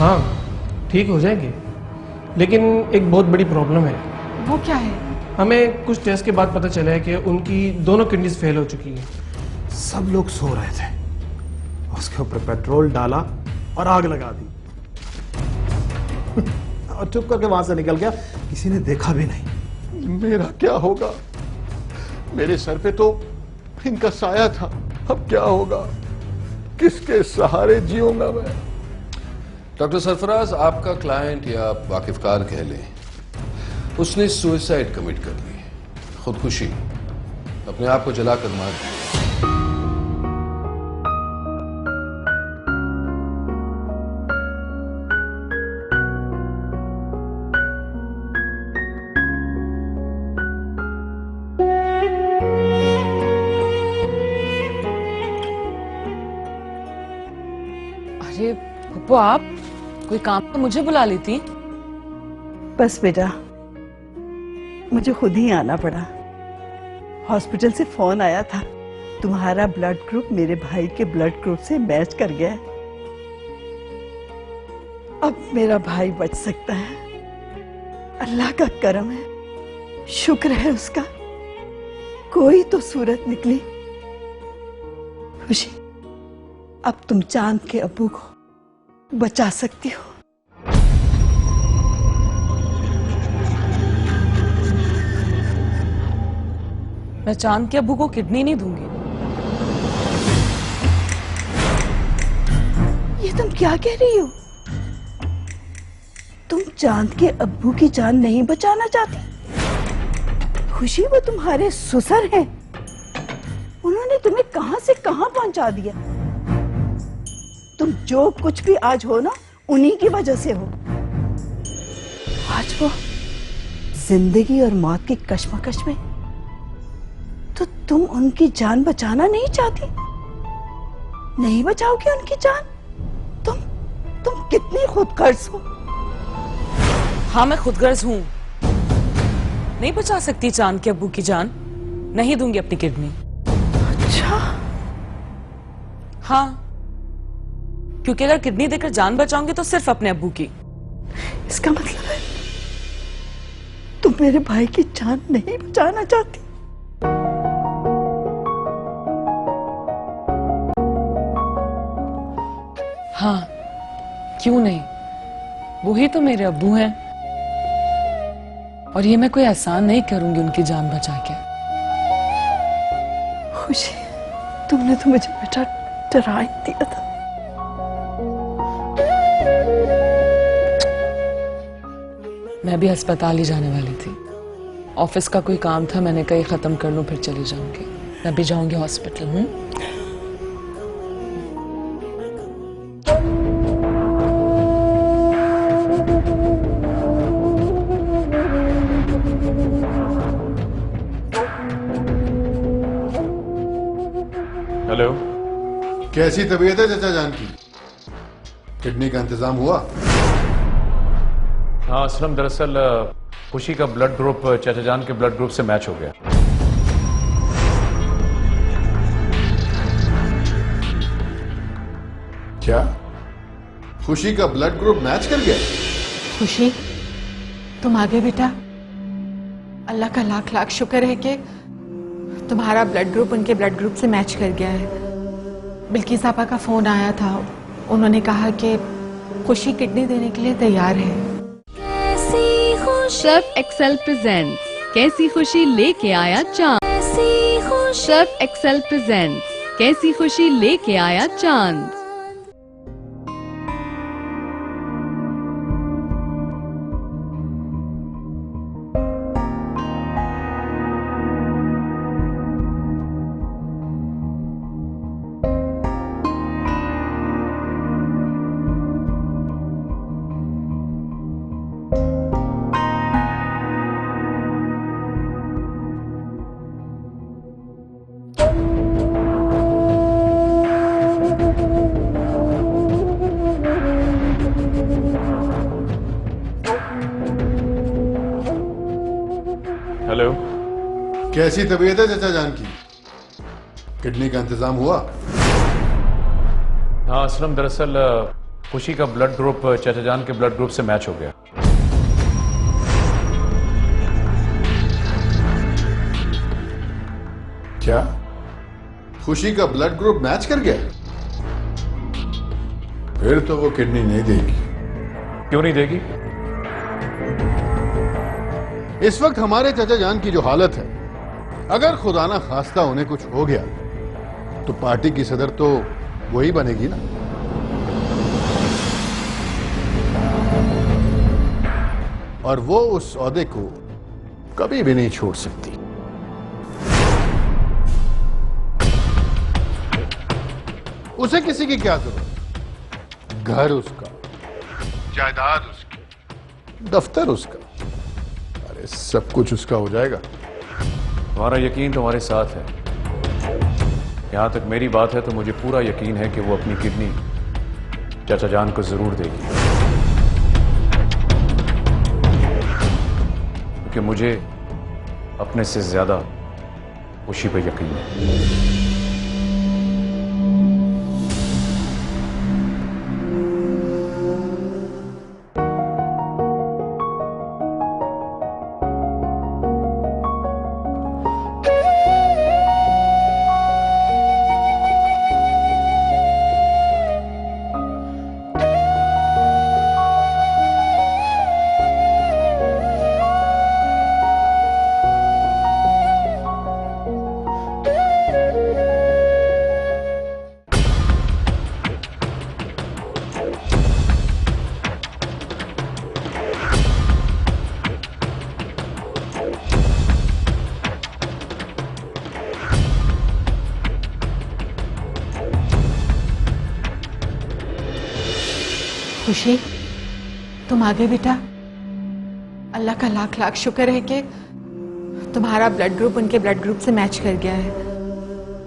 हाँ ठीक हो जाएंगे, लेकिन एक बहुत बड़ी प्रॉब्लम है। वो क्या है? हमें कुछ टेस्ट के बाद पता चला है कि उनकी दोनों किडनीज फेल हो चुकी हैं। सब लोग सो रहे थे, उसके ऊपर पेट्रोल डाला और आग लगा दी और चुप करके वहां से निकल गया, किसी ने देखा भी नहीं। मेरा क्या होगा? मेरे सर पे तो इनका साया था, अब क्या होगा? किसके सहारे जीऊंगा मैं? डॉक्टर सरफराज, आपका क्लाइंट या वाकिफकार कह लें, उसने सुसाइड कमिट कर ली, खुदकुशी, अपने आप को जलाकर मार दिया। अरे पप्पू, आप कोई काम तो मुझे बुला लेती। बस बेटा, मुझे खुद ही आना पड़ा। हॉस्पिटल से फोन आया था, तुम्हारा ब्लड ग्रुप मेरे भाई के ब्लड ग्रुप से मैच कर गया है। अब मेरा भाई बच सकता है, अल्लाह का करम है, शुक्र है उसका। कोई तो सूरत निकली। खुशी, अब तुम चांद के अब्बू को बचा सकती हो। मैं चांद के अब्बू को किडनी नहीं दूंगी। ये तुम क्या कह रही हो? तुम चांद के अब्बू की जान नहीं बचाना चाहती? खुशी, वो तुम्हारे ससुर हैं, उन्होंने तुम्हें कहां से कहां पहुंचा दिया। तुम जो कुछ भी आज हो ना, उन्हीं की वजह से हो। आज वो जिंदगी और मौत की कश्मकश में, तो तुम उनकी जान बचाना नहीं चाहती? नहीं बचाओगे उनकी जान? तुम कितनी खुदगर्ज हो। हाँ, मैं खुदगर्ज हूं। नहीं बचा सकती चांद के अब्बू की जान, नहीं दूंगी अपनी किडनी। अच्छा। हाँ, क्योंकि अगर किडनी देकर जान बचाऊंगी तो सिर्फ अपने अब्बू की। इसका मतलब है तुम मेरे भाई की जान नहीं बचाना चाहती? हाँ, क्यों नहीं, वो ही तो मेरे अब्बू हैं, और ये मैं कोई एहसान नहीं करूंगी उनकी जान बचा के। खुशी, तुमने तो मुझे बेटा डरा ही दिया था। मैं भी अस्पताल ही जाने वाली थी, ऑफिस का कोई काम था, मैंने कहीं खत्म कर लूं फिर चली जाऊंगी। मैं भी जाऊंगी हॉस्पिटल। हेलो, कैसी तबीयत है चाचा जान की? किडनी का इंतजाम हुआ? हाँ असलम, दरअसल खुशी का ब्लड ग्रुप चाचा जान के ब्लड ग्रुप से मैच हो गया। क्या खुशी का ब्लड ग्रुप मैच कर गया? खुशी, तुम आ गए बेटा। अल्लाह का लाख लाख शुक्र है कि तुम्हारा ब्लड ग्रुप उनके ब्लड ग्रुप से मैच कर गया है। बिल्किस आपा का फोन आया था, उन्होंने कहा कि खुशी किडनी देने के लिए तैयार है। सर्फ एक्सेल प्रेजेंट्स कैसी खुशी लेके आया चांद। सर्फ एक्सेल प्रेजेंट्स कैसी खुशी लेके आया चांद। हेलो, कैसी तबीयत है चाचा जान की? किडनी का इंतजाम हुआ? हाँ असलम, दरअसल खुशी का ब्लड ग्रुप चाचा जान के ब्लड ग्रुप से मैच हो गया। क्या खुशी का ब्लड ग्रुप मैच कर गया? फिर तो वो किडनी नहीं देगी। क्यों नहीं देगी? इस वक्त हमारे चाचा जान की जो हालत है, अगर खुदा ना खास्ता उन्हें कुछ हो गया तो पार्टी की सदर तो वही बनेगी ना। और वो उस औहदे को कभी भी नहीं छोड़ सकती। उसे किसी की क्या जरूरत? घर उसका, जायदाद उसकी, दफ्तर उसका, अरे सब कुछ उसका हो जाएगा। तुम्हारा यकीन तुम्हारे साथ है। यहां तक मेरी बात है तो मुझे पूरा यकीन है कि वो अपनी किडनी चाचा जान को जरूर देगी, क्योंकि मुझे अपने से ज्यादा खुशी पे यकीन है। खुशी, तुम आ गए बेटा। अल्लाह का लाख लाख शुक्र है कि तुम्हारा ब्लड ग्रुप उनके ब्लड ग्रुप से मैच कर गया है।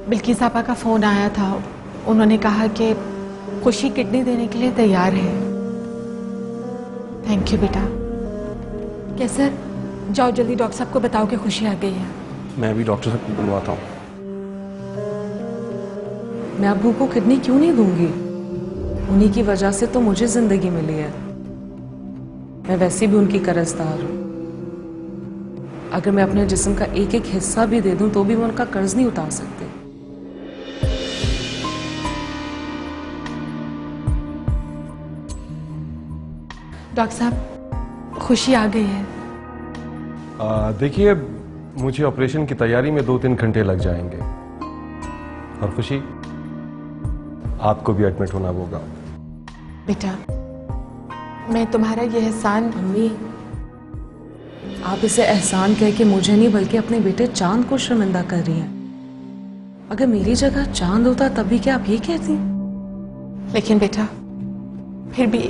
बिल्किस आपा का फोन आया था, उन्होंने कहा कि खुशी किडनी देने के लिए तैयार है। थैंक यू बेटा। कैसे? जाओ जल्दी डॉक्टर साहब को बताओ कि खुशी आ गई है। मैं भी डॉक्टर साहब को बुलवाता हूँ। मैं अब्बू को किडनी क्यों नहीं दूंगी? उन्हीं की वजह से तो मुझे जिंदगी मिली है। मैं वैसे भी उनकी कर्जदार हूं। अगर मैं अपने जिस्म का एक एक हिस्सा भी दे दूं तो भी मैं उनका कर्ज नहीं उतार सकती। डॉक्टर साहब, खुशी आ गई है। देखिए, मुझे ऑपरेशन की तैयारी में 2-3 घंटे लग जाएंगे और खुशी, आपको भी एडमिट होना होगा। बेटा, मैं तुम्हारा ये एहसान। अम्मी, आप इसे एहसान कह के मुझे नहीं बल्कि अपने बेटे चांद को शर्मिंदा कर रही हैं। अगर मेरी जगह चांद होता तब भी क्या आप ये कहती? लेकिन बेटा, फिर भी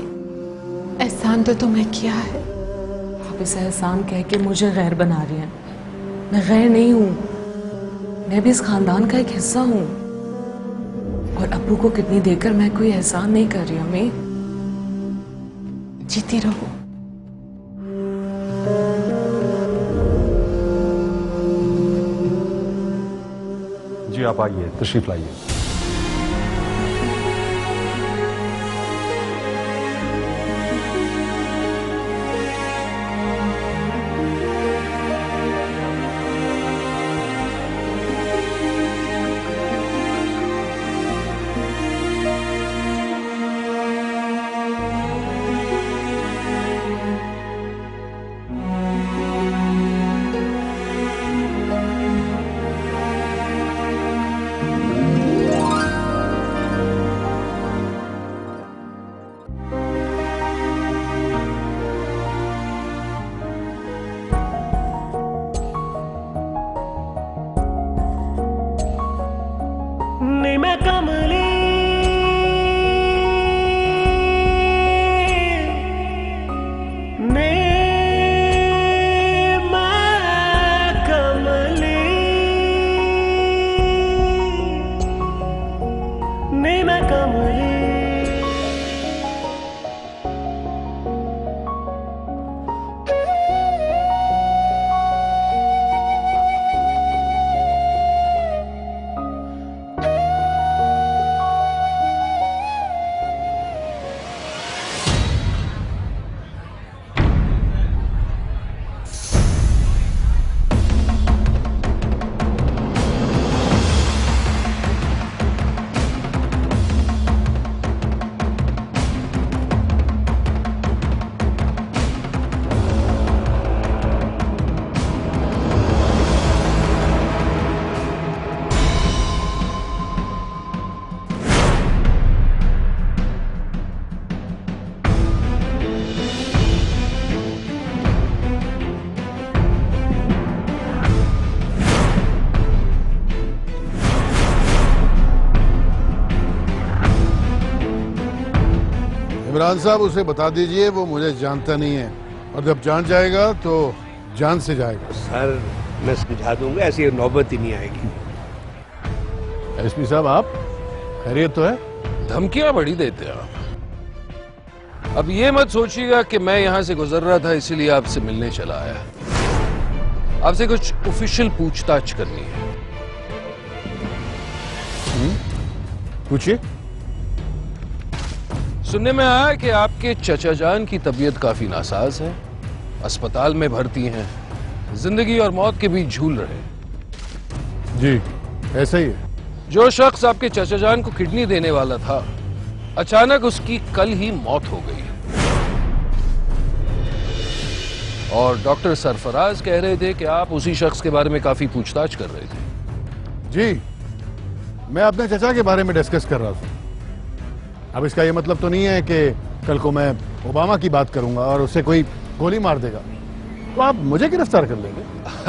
एहसान तो तुम्हें किया है। आप इसे एहसान कह के मुझे गैर बना रही हैं। मैं गैर नहीं हूं, मैं भी इस खानदान का एक हिस्सा हूं। और अब्बू को किडनी देकर मैं कोई एहसान नहीं कर रही। अम्मी, जीती रहो। जी, आप आइए, तशरीफ लाइए। इमरान साहब उसे बता दीजिए वो मुझे जानता नहीं है, और जब जान जाएगा तो जान से जाएगा। सर मैं समझा दूंगा, ऐसी नौबत ही नहीं आएगी। एसपी साहब आप खैरियत तो है? धमकियां बड़ी देते हैं आप। अब ये मत सोचिएगा कि मैं यहां से गुजर रहा था इसीलिए आपसे मिलने चला आया। आपसे कुछ ऑफिशियल पूछताछ करनी है। पूछिए। सुनने में आया कि आपके चचा जान की तबीयत काफी नासाज है, अस्पताल में भर्ती हैं, जिंदगी और मौत के बीच झूल रहे हैं। जी ऐसा ही है। जो शख्स आपके चचा जान को किडनी देने वाला था, अचानक उसकी कल ही मौत हो गई। और डॉक्टर सरफराज कह रहे थे कि आप उसी शख्स के बारे में काफी पूछताछ कर रहे थे। जी मैं अपने चचा के बारे में डिस्कस कर रहा था। अब इसका यह मतलब तो नहीं है कि कल को मैं ओबामा की बात करूंगा और उसे कोई गोली मार देगा तो आप मुझे गिरफ्तार कर लेंगे।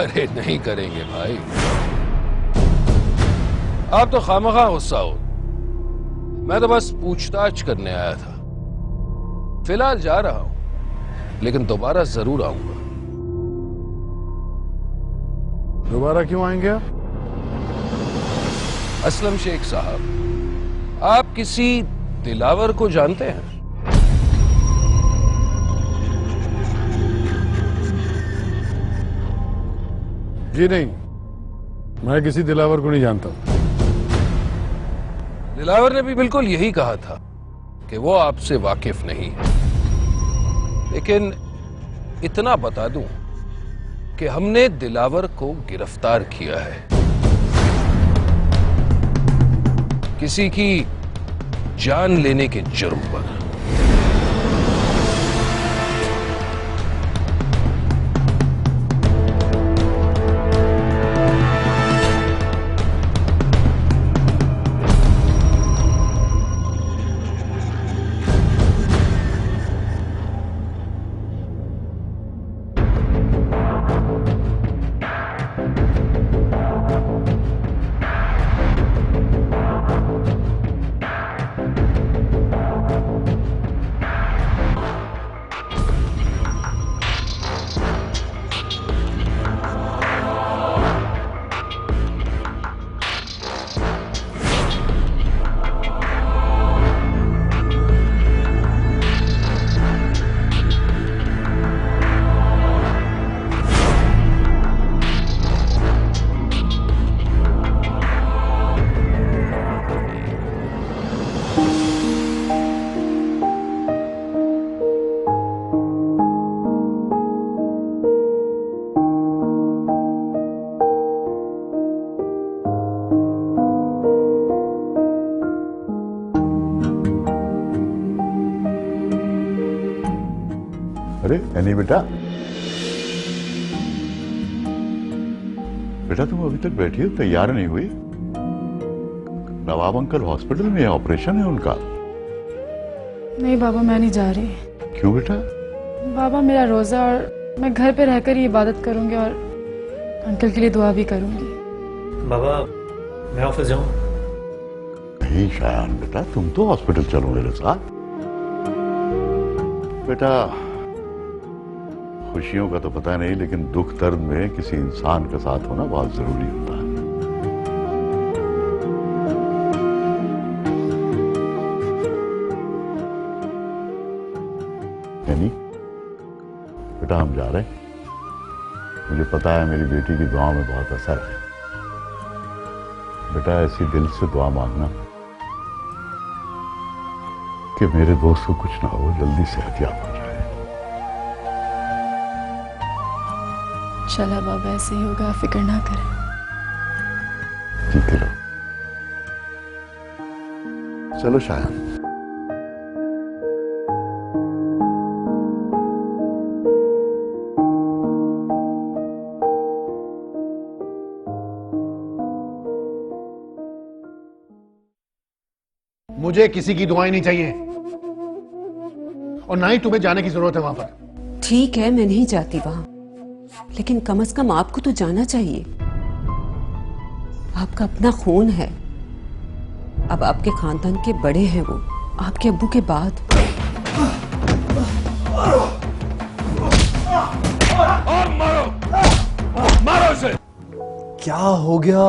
अरे नहीं करेंगे भाई, आप तो खामखा गुस्सा हो। मैं तो बस पूछताछ करने आया था। फिलहाल जा रहा हूं, लेकिन दोबारा जरूर आऊंगा। दोबारा क्यों आएंगे आप? असलम शेख साहब, आप किसी दिलावर को जानते हैं? जी नहीं, मैं किसी दिलावर को नहीं जानता। दिलावर ने भी बिल्कुल यही कहा था कि वो आपसे वाकिफ नहीं है, लेकिन इतना बता दूं कि हमने दिलावर को गिरफ्तार किया है किसी की जान लेने के जुर्म पर। अरे एनी बेटा, बेटा तुम अभी तक बैठी हो, तैयार नहीं हुई? नवाब अंकल हॉस्पिटल में ऑपरेशन है उनका। नहीं बाबा, मैं नहीं जा रही। क्यों बेटा? बाबा मेरा रोजा, और मैं घर पे रहकर ही इबादत करूंगी और अंकल के लिए दुआ भी करूंगी। बाबा मैं ऑफिस जाऊं? नहीं शायान बेटा, तुम तो हॉस्पिटल चलो मेरे साथ। बेटा खुशियों का तो पता नहीं, लेकिन दुख दर्द में किसी इंसान का साथ होना बहुत जरूरी होता है। यानी बेटा हम जा रहे हैं। मुझे पता है मेरी बेटी की दुआ में बहुत असर है। बेटा ऐसी दिल से दुआ मांगना कि मेरे दोस्त को कुछ ना हो, जल्दी सेहतयाब हो जाए। चला बाबा, ऐसे ही होगा, फिक्र ना करें। ठीक है, चलो शायद। मुझे किसी की दुआएं नहीं चाहिए, और ना ही तुम्हें जाने की जरूरत है वहां पर। ठीक है, मैं नहीं जाती वहां, लेकिन कम से कम आपको तो जाना चाहिए। आपका अपना खून है। अब आपके खानदान के बड़े हैं वो, आपके अब्बू के बाद। और मारो, मारो इसे। क्या हो गया?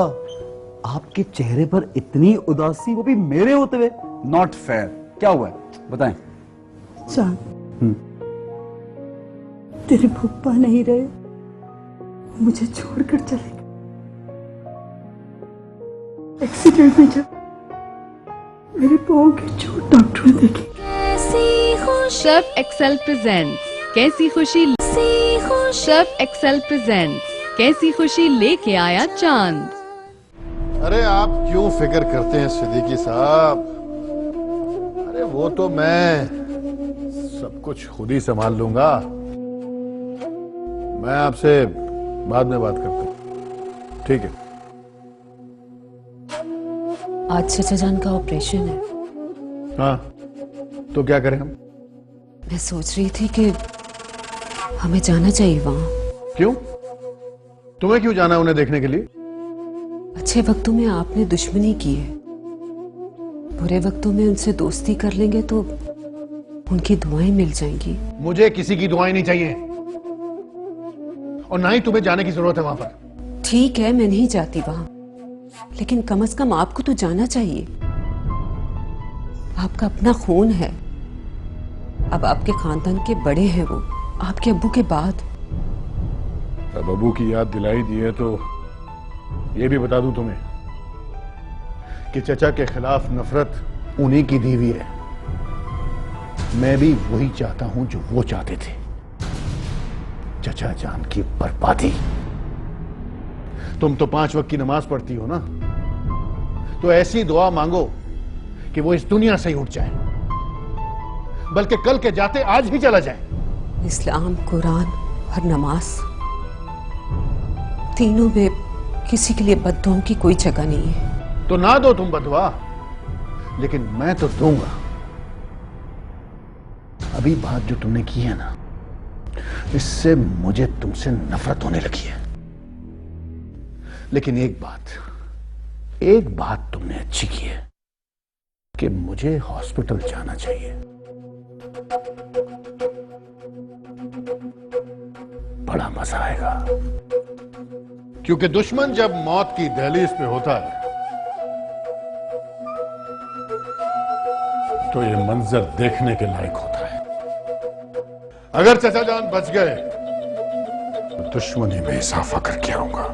आपके चेहरे पर इतनी उदासी, वो भी मेरे होते हुए? Not fair. क्या हुआ है बताएं। चांद, तेरे पप्पा नहीं रहे, मुझे छोड़कर चले गए। एक्सीडेंट में जब मेरे पाँव की चोट डॉक्टर ने देखी। सर्फ एक्सेल प्रेजेंट्स कैसी खुशी, सर्फ एक्सेल प्रेजेंट्स कैसी खुशी लेके आया चांद। अरे आप क्यों फिक्र करते हैं सिद्दीकी साहब? अरे वो तो मैं सब कुछ खुद ही संभाल लूंगा। मैं आपसे बाद में बात करता हूँ, ठीक है? आज चचा जान का ऑपरेशन है। हाँ, तो क्या करें हम? मैं सोच रही थी कि हमें जाना चाहिए वहां। क्यों? तुम्हें क्यों जाना है उन्हें देखने के लिए? अच्छे वक्तों में आपने दुश्मनी की है, बुरे वक्तों में उनसे दोस्ती कर लेंगे तो उनकी दुआएं मिल जाएंगी। मुझे किसी की दुआएं नहीं चाहिए, और ना ही तुम्हें जाने की जरूरत है वहां पर। ठीक है, मैं नहीं जाती वहां, लेकिन कम से कम आपको तो जाना चाहिए। आपका अपना खून है, अब आपके खानदान के बड़े हैं वो, आपके अब्बू के बाद। अब अब्बू की याद दिलाई दी है तो ये भी बता दूं तुम्हें कि चचा के खिलाफ नफरत उन्हीं की दी हुई है। मैं भी वही चाहता हूं जो वो चाहते थे, चचा जान की बर्बादी। तुम तो 5 वक्त की नमाज पढ़ती हो ना, तो ऐसी दुआ मांगो कि वो इस दुनिया से ही उठ जाए, बल्कि कल के जाते आज ही चला जाए। इस्लाम, कुरान और नमाज, तीनों में किसी के लिए बद्दुआओं की कोई जगह नहीं है। तो ना दो तुम बदवा, लेकिन मैं तो दूंगा। अभी बात जो तुमने की है ना, इससे मुझे तुमसे नफरत होने लगी है। लेकिन एक बात तुमने अच्छी की है कि मुझे हॉस्पिटल जाना चाहिए। बड़ा मजा आएगा, क्योंकि दुश्मन जब मौत की दहलीज पे होता है तो ये मंजर देखने के लायक होता है। अगर चचा जान बच गए तो दुश्मनी में इजाफा करके आऊंगा।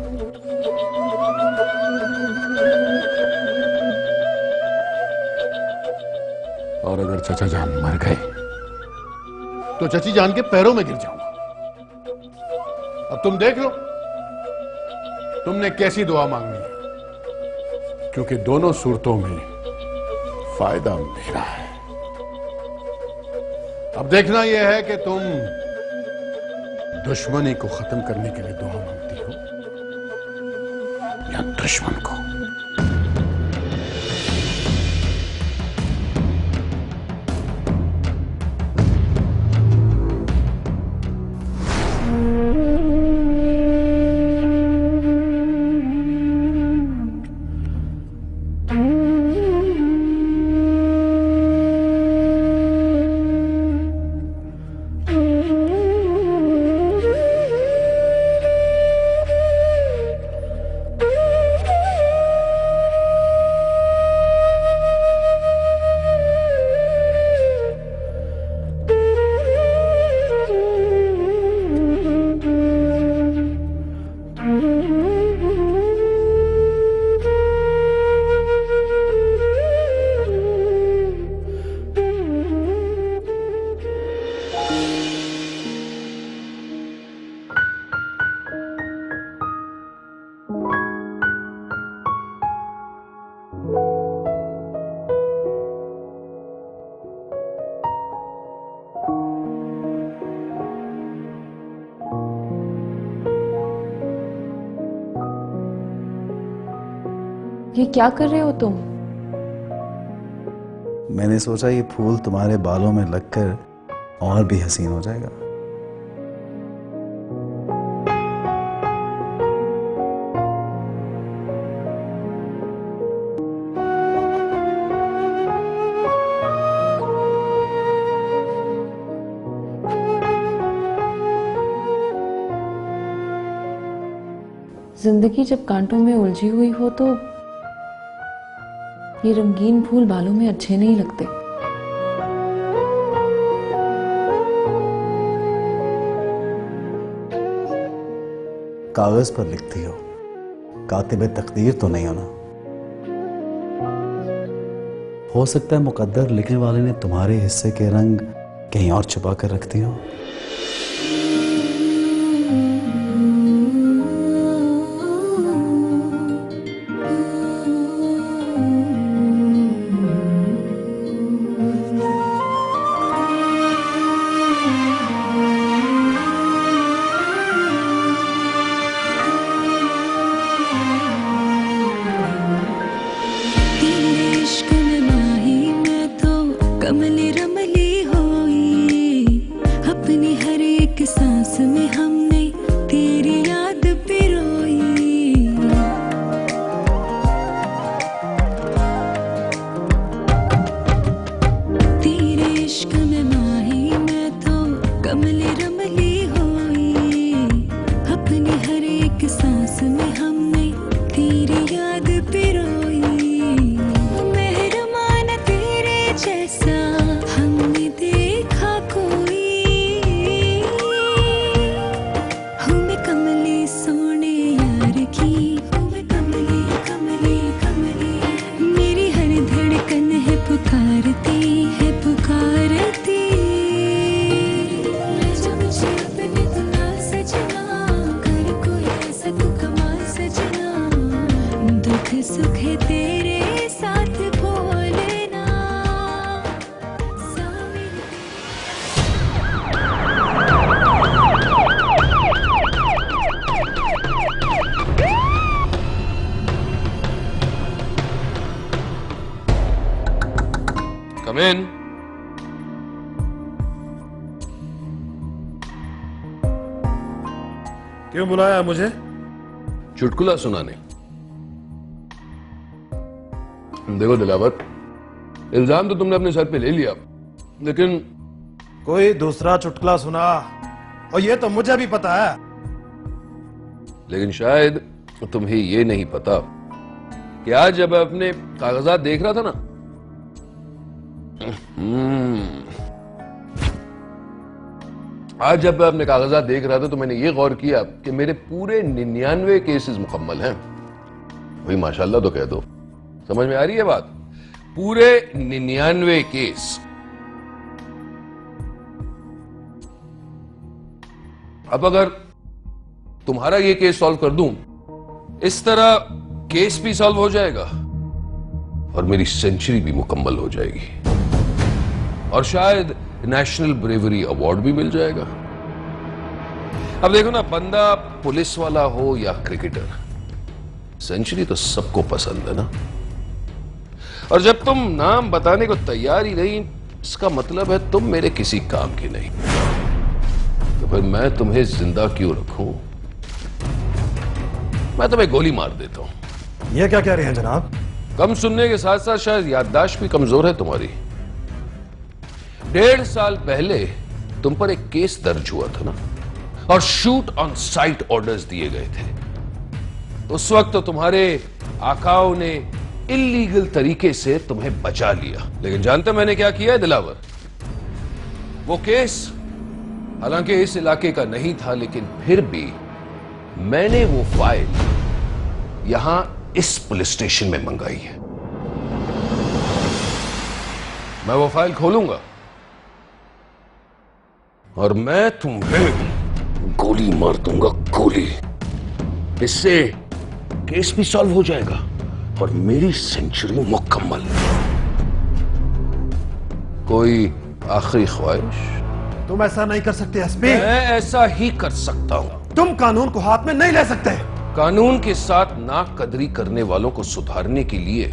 और अगर चचा जान मर गए तो चची जान के पैरों में गिर जाऊंगा। अब तुम देख लो तुमने कैसी दुआ मांगनी है, क्योंकि दोनों सूरतों में फायदा मेरा है। अब देखना यह है कि तुम दुश्मनी को खत्म करने के लिए दुआ मांगती हो या दुश्मन को। ये क्या कर रहे हो तुम? मैंने सोचा ये फूल तुम्हारे बालों में लगकर और भी हसीन हो जाएगा। जिंदगी जब कांटों में उलझी हुई हो तो ये रंगीन फूल बालों में अच्छे नहीं लगते। कागज पर लिखती हो, कातिब तकदीर तो नहीं हो ना। हो सकता है मुकद्दर लिखने वाले ने तुम्हारे हिस्से के रंग कहीं और छुपा कर रख दिए हो। कमली रमली होई, अपनी हर एक सांस में हमने तेरी याद पिरोई। तेरे इश्क में माही मैं तो कमली रमली होई, अपनी हर एक सांस में हमने तेरी याद पिरोई। जैसा हमने देखा कोई, हूँ मैं कमली सोने यार की, हूँ मैं कमली कमली कमली। मेरी हर धड़कन है पुकारती, है पुकारती। ले जा मुझे अपने दुआ सजना, कर कोई ऐसा तू कमाल सजना। दुख सुख है तेरे साथ बोले Come in. क्यों बुलाया मुझे? चुटकुला सुनाने। देखो दिलावर, इल्जाम तो तुमने अपने सर पे ले लिया, लेकिन कोई दूसरा चुटकुला सुना, और ये तो मुझे भी पता है। लेकिन शायद तुम्हें ये नहीं पता कि आज जब अपने कागजात देख रहा था ना, आज जब मैं अपने कागजात देख रहा था तो मैंने ये गौर किया कि मेरे पूरे 99 केसेस मुकम्मल हैं। वही माशाल्लाह तो कह दो। समझ में आ रही है बात? पूरे 99 केस। अब अगर तुम्हारा ये केस सॉल्व कर दूं, इस तरह केस भी सॉल्व हो जाएगा और मेरी सेंचुरी भी मुकम्मल हो जाएगी, और शायद नेशनल ब्रेवरी अवार्ड भी मिल जाएगा। अब देखो ना, बंदा पुलिस वाला हो या क्रिकेटर, सेंचुरी तो सबको पसंद है ना। और जब तुम नाम बताने को तैयार ही नहीं, इसका मतलब है तुम मेरे किसी काम की नहीं। तो फिर मैं तुम्हें जिंदा क्यों रखूं? मैं तुम्हें गोली मार देता हूं। ये क्या कह रहे हैं जनाब? कम सुनने के साथ साथ शायद याददाश्त भी कमजोर है तुम्हारी। 1.5 साल पहले तुम पर एक केस दर्ज हुआ था ना, और शूट ऑन साइट ऑर्डर्स दिए गए थे। उस वक्त तो तुम्हारे आकाओं ने इल्लीगल तरीके से तुम्हें बचा लिया। लेकिन जानते मैंने क्या किया है दिलावर? वो केस हालांकि इस इलाके का नहीं था, लेकिन फिर भी मैंने वो फाइल यहां इस पुलिस स्टेशन में मंगाई है। मैं वो फाइल खोलूंगा और मैं तुम्हें गोली मार दूंगा, गोली। इससे केस भी सॉल्व हो जाएगा और मेरी सेंचुरी मुकम्मल। कोई आखिरी ख्वाहिश? तुम ऐसा नहीं कर सकते एसपी। मैं ऐसा ही कर सकता हूं। तुम कानून को हाथ में नहीं ले सकते। कानून के साथ नाकदरी करने वालों को सुधारने के लिए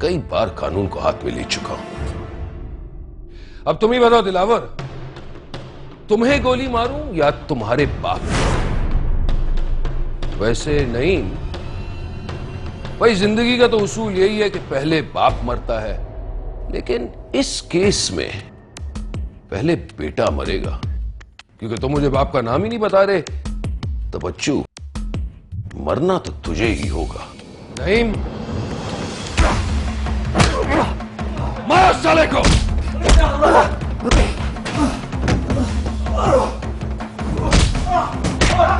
कई बार कानून को हाथ में ले चुका हूं। अब तुम ही बताओ दिलावर, तुम्हें गोली मारूं या तुम्हारे बाप? वैसे नहीं, भाई जिंदगी का तो उसूल यही है कि पहले बाप मरता है, लेकिन इस केस में पहले बेटा मरेगा। क्योंकि तुम मुझे बाप का नाम ही नहीं बता रहे, तो बच्चू मरना तो तुझे ही होगा। नईम, मारो साले को।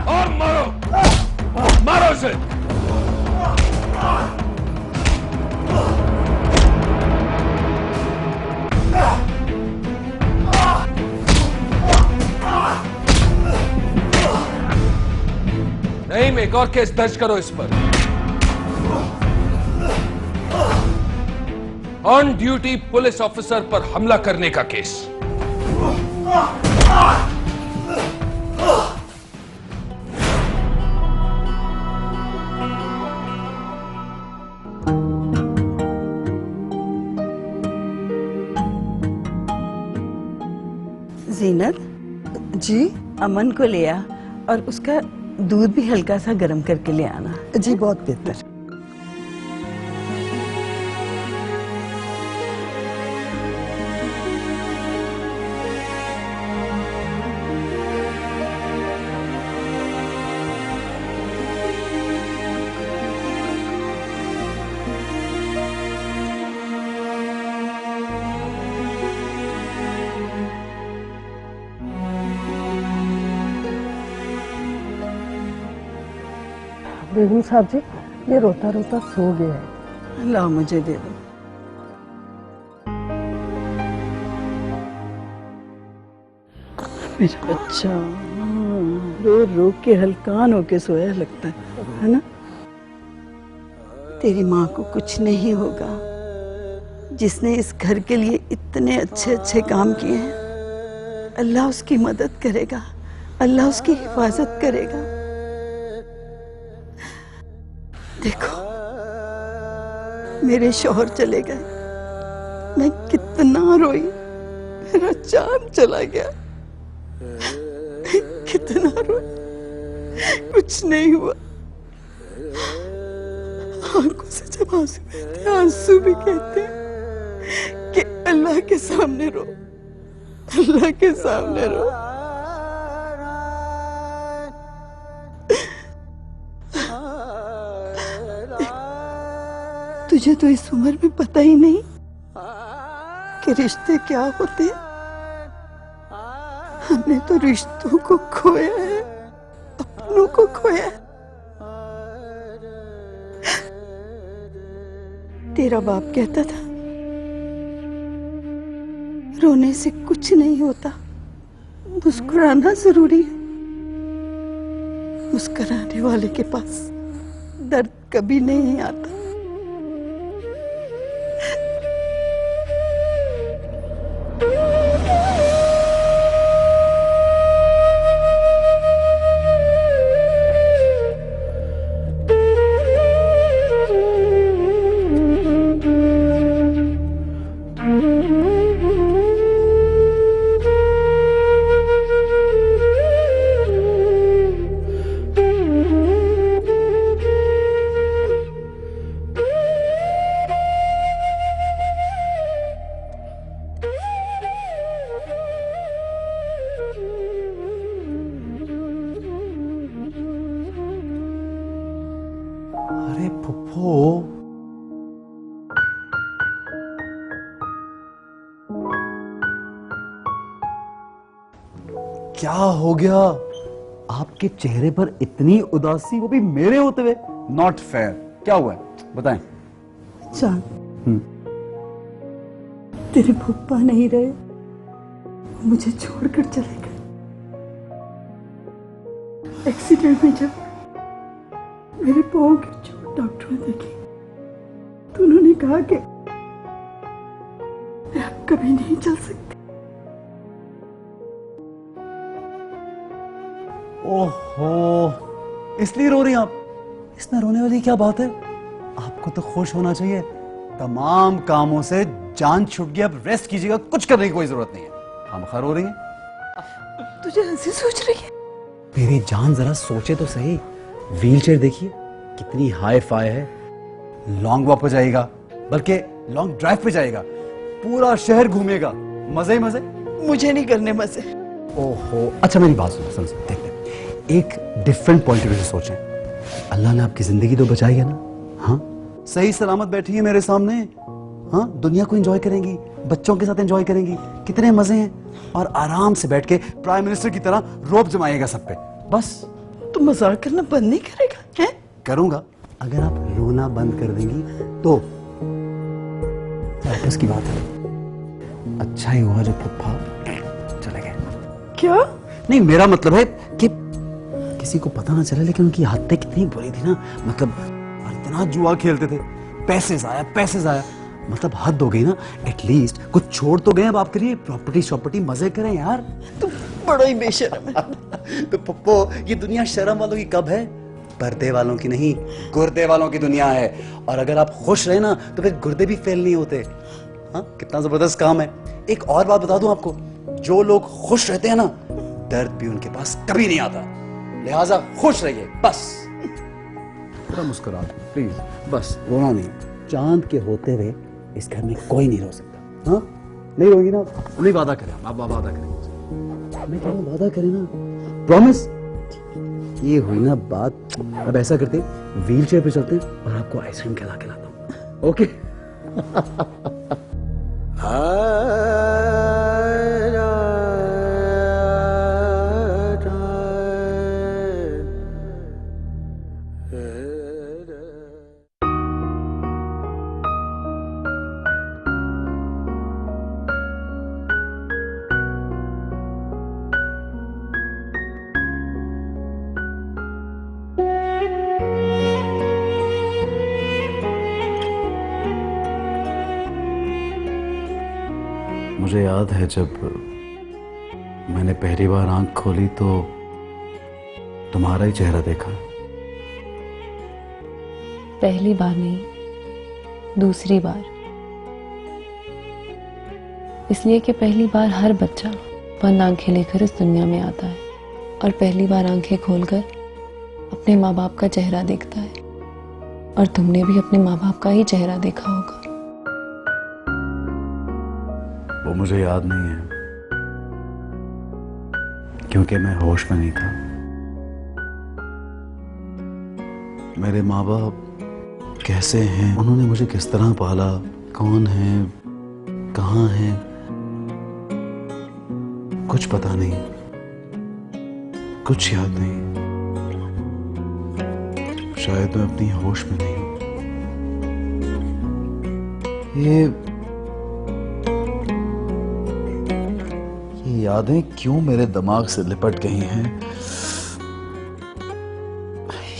और मारो, मारो इसे। नहीं, एक और केस दर्ज करो इस पर। ऑन ड्यूटी पुलिस ऑफिसर पर हमला करने का केस। जीनत जी, अमन को ले आ और उसका दूध भी हल्का सा गर्म करके ले आना। जी बहुत बेहतर। बेगम साहब जी, ये रोता रोता सो गया है। लाओ मुझे दे दो। मेरा बच्चा रो रो के हलकान होके सोया लगता है ना? तेरी माँ को कुछ नहीं होगा, जिसने इस घर के लिए इतने अच्छे अच्छे काम किए हैं। अल्लाह उसकी मदद करेगा, अल्लाह उसकी हिफाजत करेगा। देखो, मेरे शौहर चले गए, मैं कितना रोई, मेरा चांद चला गया, कितना रोई, कुछ नहीं हुआ। आंखों से जब आंसू बहते, आंसू भी कहते हैं कि अल्लाह के सामने रो, अल्लाह के सामने रो। तुझे तो इस उम्र में पता ही नहीं कि रिश्ते क्या होते हैं। हमने तो रिश्तों को खोया है, अपनों को खोया है। तेरा बाप कहता था, रोने से कुछ नहीं होता, मुस्कुराना जरूरी है। मुस्कुराने वाले के पास दर्द कभी नहीं आता। अरे फुफ्फो, क्या हो गया? आपके चेहरे पर इतनी उदासी, वो भी मेरे होते हुए। Not fair. क्या हुआ है, बताएं। चांद, तेरे फूफा नहीं रहे, मुझे छोड़कर चले गए। एक्सीडेंट में जब मेरे पाँव की चोट डॉक्टर ने देखी तो उन्होंने कहा कि मैं अब कभी नहीं चल सकती। ओहो, इसलिए रो रही हैं आप? इसमें रोने वाली क्या बात है? आपको तो खुश होना चाहिए। तमाम कामों से जान छूट गई, अब रेस्ट कीजिएगा, कुछ करने की कोई जरूरत नहीं है। हम खा रो रही हैं। तुझे हंसी सोच रही है? मेरी जान जरा सोचे तो सही। व्हीलचेयर देखिए कितनी हाई फाई है। लॉन्ग वॉक पे जाएगा, बल्कि लॉन्ग ड्राइव पे जाएगा, पूरा शहर घूमेगा, मजे ही मजे। मुझे नहीं करने मजे। ओहो, अच्छा मेरी बात सुनो, सुनो, देख ले, एक डिफरेंट पॉइंट ऑफ व्यू से सोचें। अल्लाह ने आपकी जिंदगी तो बचाई है ना। हाँ, सही सलामत बैठी है मेरे सामने। हाँ, दुनिया को एंजॉय करेंगी, बच्चों के साथ एंजॉय करेंगी, कितने मजे हैं, और आराम से बैठ के प्राइम मिनिस्टर की तरह रोब जमाएगा सब पे। बस तुम मजाक करना बंद नहीं करेगा? हैं? करूंगा अगर आप रोना बंद कर देंगी तो। वापस की बात है, अच्छा ही हुआ जो पप्पा चले गए। क्या? नहीं, मेरा मतलब है कि किसी को पता ना चले, लेकिन उनकी आदतें कितनी बुरी थी ना। मतलब इतना जुआ खेलते थे, पैसे जाया, मतलब हद हो गई ना। एटलीस्ट कुछ छोड़ तो गए अब आपके लिए, प्रॉपर्टी मजे करें यार। तुम बड़ा ही बेशर्म है। तो पप्पो, ये दुनिया शर्म वालों की कब है? पर्दे वालों की नहीं, गुर्दे वालों की दुनिया है। और अगर आप खुश रहे ना तो फिर गुर्दे भी फेल नहीं होते। हाँ, कितना जबरदस्त काम है। एक और बात बता दूं आपको, जो लोग खुश रहते हैं ना, दर्द भी उनके पास कभी नहीं आता। लिहाजा खुश रहिए बस। थोड़ा मुस्कुरा प्लीज, बस रोना नहीं। चांद के होते हुए इस घर में कोई नहीं रो सकता। हाँ, नहीं रोगी ना? नहीं, वादा करें, आप वादा करें। मैं कह रहा हूं वादा करें ना, प्रॉमिस। ये हुई ना बात। अब ऐसा करते, व्हील चेयर पे चलते हैं और आपको आइसक्रीम खिला के लाता हूं। ओके? मुझे याद है जब मैंने पहली बार आंख खोली तो तुम्हारा ही चेहरा देखा। पहली बार नहीं, दूसरी बार। इसलिए कि पहली बार हर बच्चा बंद आंखें लेकर इस दुनिया में आता है और पहली बार आंखें खोलकर अपने माँ बाप का चेहरा देखता है। और तुमने भी अपने माँ बाप का ही चेहरा देखा होगा। वो मुझे याद नहीं है क्योंकि मैं होश में नहीं था। मेरे माँ बाप कैसे हैं, उन्होंने मुझे किस तरह पाला, कौन है, कहाँ है, कुछ पता नहीं, कुछ याद नहीं। शायद मैं अपनी होश में नहीं हूं। ये यादें क्यों मेरे दिमाग से लिपट गई हैं?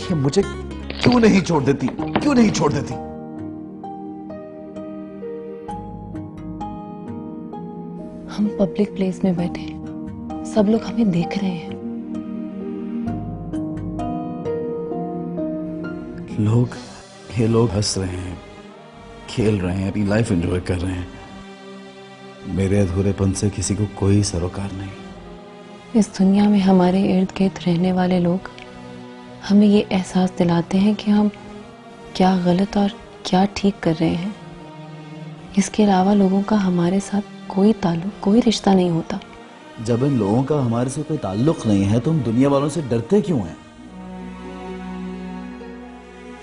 ये मुझे क्यों नहीं छोड़ देती? हम पब्लिक प्लेस में बैठे, सब लोग हमें देख रहे हैं। ये लोग हंस रहे हैं, खेल रहे हैं, अपनी लाइफ एंजॉय कर रहे हैं। मेरे अधूरेपन से किसी को कोई सरोकार नहीं। इस दुनिया में हमारे इर्द गिर्द रहने वाले लोग हमें ये एहसास दिलाते हैं कि हम क्या गलत और क्या ठीक कर रहे हैं। इसके अलावा लोगों का हमारे साथ कोई ताल्लुक, कोई रिश्ता नहीं होता। जब इन लोगों का हमारे से कोई ताल्लुक नहीं है तो हम दुनिया वालों से डरते क्यों हैं?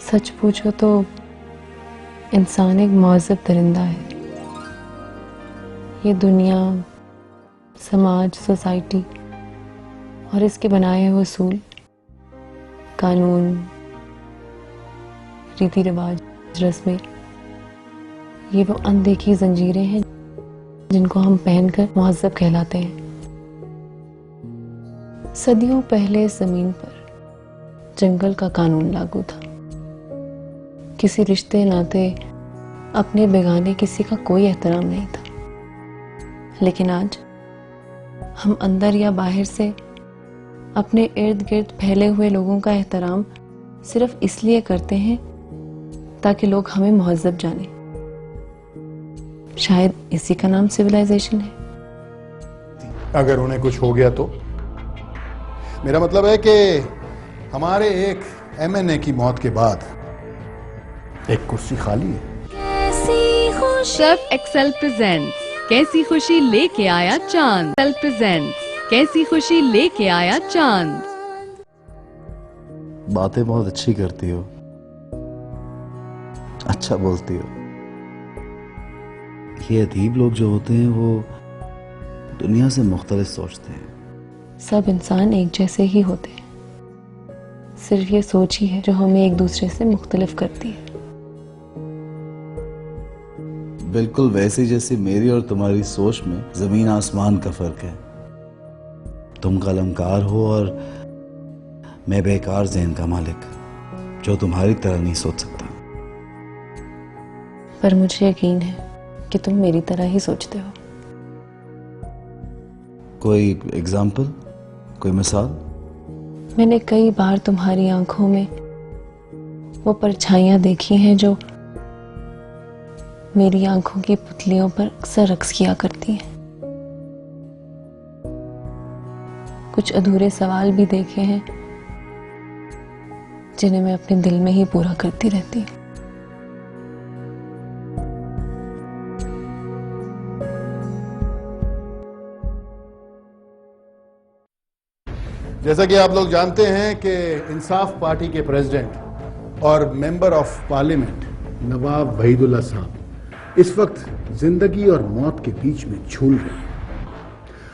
सच पूछो तो इंसान एक मुअज़्ज़ब दरिंदा है। ये दुनिया, समाज, सोसाइटी और इसके बनाए हुए उसूल, कानून, रीति रिवाज, रस्में, ये वो अनदेखी जंजीरें हैं जिनको हम पहनकर मुअज़्ज़ब कहलाते हैं। सदियों पहले जमीन पर जंगल का कानून लागू था। किसी रिश्ते नाते, अपने बेगाने किसी का कोई एहतराम नहीं था। लेकिन आज हम अंदर या बाहर से अपने इर्द गिर्द फैले हुए लोगों का एहतराम सिर्फ इसलिए करते हैं ताकि लोग हमें मुहज़्ज़ब जाने। शायद इसी का नाम सिविलाइजेशन है। अगर उन्हें कुछ हो गया तो? मेरा मतलब है कि हमारे एक एमएनए की मौत के बाद एक कुर्सी खाली है। सर्फ एक्सेल प्रेजेंट्स कैसी खुशी लेके आया चांद। प्रेजेंट्स कैसी खुशी लेके आया चांद। बातें बहुत अच्छी करती हो, अच्छा बोलती हो। ये अदीब लोग जो होते हैं वो दुनिया से मुख्तलिफ सोचते हैं। सब इंसान एक जैसे ही होते हैं, सिर्फ ये सोच ही है जो हमें एक दूसरे से मुख्तलिफ करती है। बिल्कुल वैसे जैसे मेरी और तुम्हारी सोच में जमीन आसमान का फर्क है। तुम कलमकार हो और मैं बेकार ज़हन का मालिक, जो तुम्हारी तरह नहीं सोच सकता। पर मुझे यकीन है कि तुम मेरी तरह ही सोचते हो। कोई एग्जाम्पल, कोई मिसाल? मैंने कई बार तुम्हारी आंखों में वो परछाइयां देखी हैं जो मेरी आंखों की पुतलियों पर अक्सर रक्स किया करती हैं। कुछ अधूरे सवाल भी देखे हैं जिन्हें मैं अपने दिल में ही पूरा करती रहती हूँ। जैसा कि आप लोग जानते हैं कि इंसाफ पार्टी के प्रेसिडेंट और मेंबर ऑफ पार्लियामेंट नवाब वहीदुल्ला साहब इस वक्त जिंदगी और मौत के बीच में झूल रहे हैं।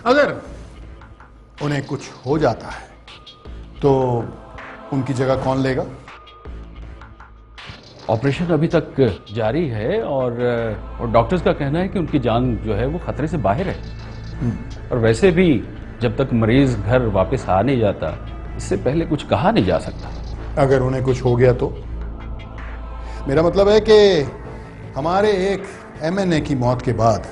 अगर उन्हें कुछ हो जाता है तो उनकी जगह कौन लेगा? ऑपरेशन अभी तक जारी है और डॉक्टर्स का कहना है कि उनकी जान जो है वो खतरे से बाहर है। और वैसे भी जब तक मरीज घर वापस आ नहीं जाता, इससे पहले कुछ कहा नहीं जा सकता। अगर उन्हें कुछ हो गया तो? मेरा मतलब है कि हमारे एक एमएनए की मौत के बाद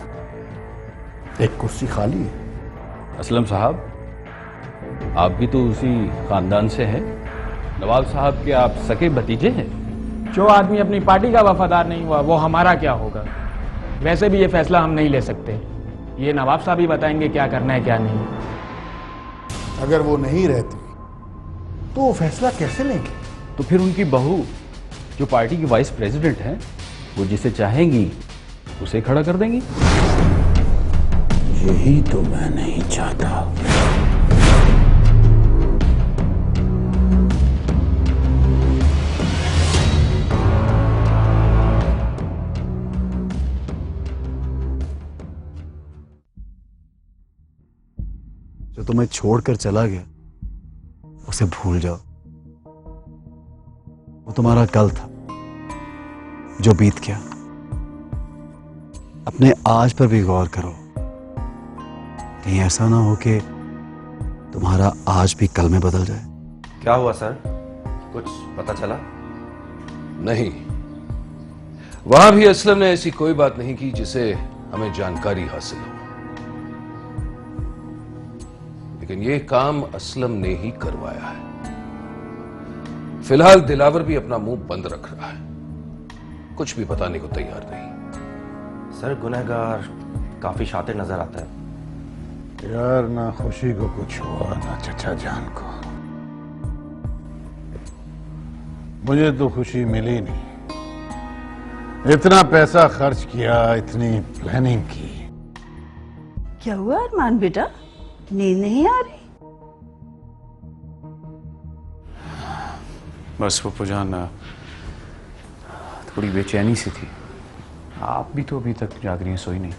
एक कुर्सी खाली है। असलम साहब, आप भी तो उसी खानदान से हैं। नवाब साहब के आप सके भतीजे हैं। जो आदमी अपनी पार्टी का वफादार नहीं हुआ वो हमारा क्या होगा? वैसे भी ये फैसला हम नहीं ले सकते, ये नवाब साहब ही बताएंगे क्या करना है क्या नहीं। अगर वो नहीं रहती तो वो फैसला कैसे लेंगे? तो फिर उनकी बहू जो पार्टी की वाइस प्रेसिडेंट हैं, वो जिसे चाहेंगी उसे खड़ा कर देंगी। यही तो मैं नहीं चाहता। जो तुम्हें छोड़कर चला गया उसे भूल जाओ। वो तुम्हारा कल था जो बीत गया। अपने आज पर भी गौर करो, कहीं ऐसा ना हो कि तुम्हारा आज भी कल में बदल जाए। क्या हुआ सर, कुछ पता चला? नहीं, वहां भी असलम ने ऐसी कोई बात नहीं की जिसे हमें जानकारी हासिल हो। लेकिन यह काम असलम ने ही करवाया है। फिलहाल दिलावर भी अपना मुंह बंद रख रहा है, कुछ भी बताने को तैयार नहीं। सर गुनहगार काफी शातिर नजर आता है। यार ना खुशी को कुछ हुआ ना चचा जान को। मुझे तो खुशी मिली नहीं। इतना पैसा खर्च किया, इतनी प्लानिंग की। क्या हुआ अरमान बेटा, नींद नहीं आ रही? बस वो पुजान थोड़ी बेचैनी सी थी। आप भी तो अभी तक जाग रही हैं, सोई नहीं?